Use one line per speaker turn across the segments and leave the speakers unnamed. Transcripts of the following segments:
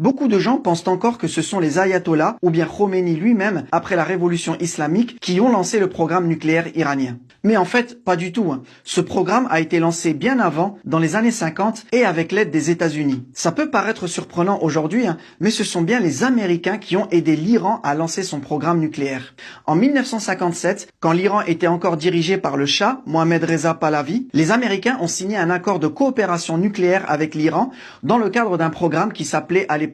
Beaucoup de gens pensent encore que ce sont les ayatollahs ou bien Khomeini lui-même, après la révolution islamique, qui ont lancé le programme nucléaire iranien. Mais en fait, pas du tout. Ce programme a été lancé bien avant, dans les années 50, et avec l'aide des États-Unis. Ça peut paraître surprenant aujourd'hui, mais ce sont bien les Américains qui ont aidé l'Iran à lancer son programme nucléaire. En 1957, quand l'Iran était encore dirigé par le Shah, Mohammad Reza Pahlavi, les Américains ont signé un accord de coopération nucléaire avec l'Iran dans le cadre d'un programme qui s'appelait à l'époque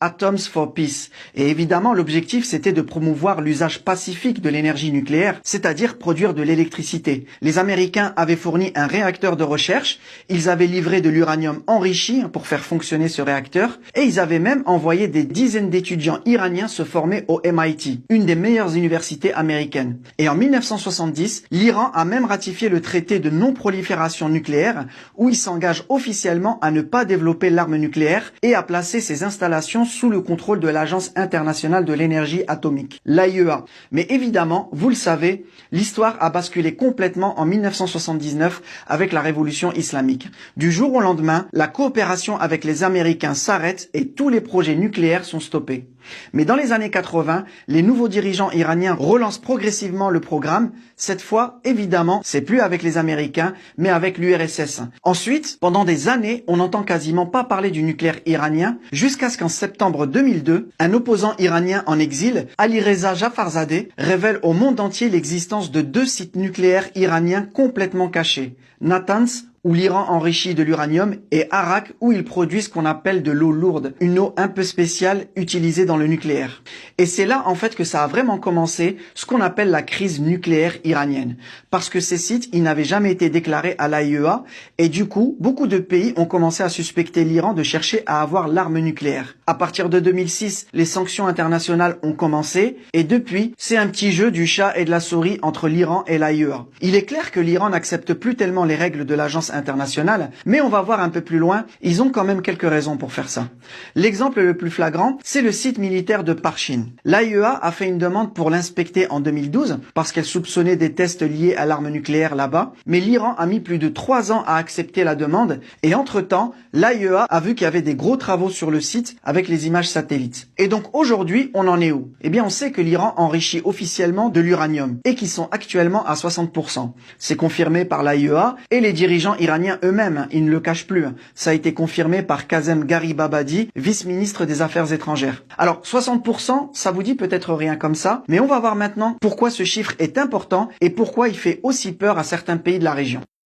Atoms for Peace. Et évidemment, l'objectif c'était de promouvoir l'usage pacifique de l'énergie nucléaire, c'est-à-dire produire de l'électricité. Les Américains avaient fourni un réacteur de recherche, ils avaient livré de l'uranium enrichi pour faire fonctionner ce réacteur, et ils avaient même envoyé des dizaines d'étudiants iraniens se former au MIT, une des meilleures universités américaines. Et en 1970, l'Iran a même ratifié le traité de non-prolifération nucléaire, où il s'engage officiellement à ne pas développer l'arme nucléaire et à placer ses installations sous le contrôle de l'Agence internationale de l'énergie atomique, l'AIEA. Mais évidemment, vous le savez, l'histoire a basculé complètement en 1979 avec la révolution islamique. Du jour au lendemain, la coopération avec les Américains s'arrête et tous les projets nucléaires sont stoppés. Mais dans les années 80, les nouveaux dirigeants iraniens relancent progressivement le programme. Cette fois, évidemment, c'est plus avec les Américains, mais avec l'URSS. Ensuite, pendant des années, on n'entend quasiment pas parler du nucléaire iranien, jusqu'à ce qu'en septembre 2002, un opposant iranien en exil, Alireza Jafarzadeh, révèle au monde entier l'existence de deux sites nucléaires iraniens complètement cachés, Natanz, où l'Iran enrichit de l'uranium, et Arak, où ils produisent ce qu'on appelle de l'eau lourde, une eau un peu spéciale utilisée dans le nucléaire. Et c'est là en fait que ça a vraiment commencé ce qu'on appelle la crise nucléaire iranienne. Parce que ces sites, ils n'avaient jamais été déclarés à l'AIEA, et du coup, beaucoup de pays ont commencé à suspecter l'Iran de chercher à avoir l'arme nucléaire. À partir de 2006, les sanctions internationales ont commencé, et depuis, c'est un petit jeu du chat et de la souris entre l'Iran et l'AIEA. Il est clair que l'Iran n'accepte plus tellement les règles de l'agence internationale, mais on va voir un peu plus loin, ils ont quand même quelques raisons pour faire ça. L'exemple le plus flagrant, c'est le site militaire de Parchin. L'AIEA a fait une demande pour l'inspecter en 2012, parce qu'elle soupçonnait des tests liés à l'arme nucléaire là-bas, mais l'Iran a mis plus de 3 ans à accepter la demande, et entre-temps, l'AIEA a vu qu'il y avait des gros travaux sur le site avec les images satellites. Et donc aujourd'hui, on en est où? Eh bien, on sait que l'Iran enrichit officiellement de l'uranium, et qu'ils sont actuellement à 60%. C'est confirmé par l'AIEA, et les dirigeants iraniens eux-mêmes, ils ne le cachent plus. Ça a été confirmé par Kazem Garibabadi, vice-ministre des Affaires étrangères. Alors, 60%, ça vous dit peut-être rien comme ça, mais on va voir maintenant pourquoi ce chiffre est important et pourquoi il fait aussi peur à certains pays de la région.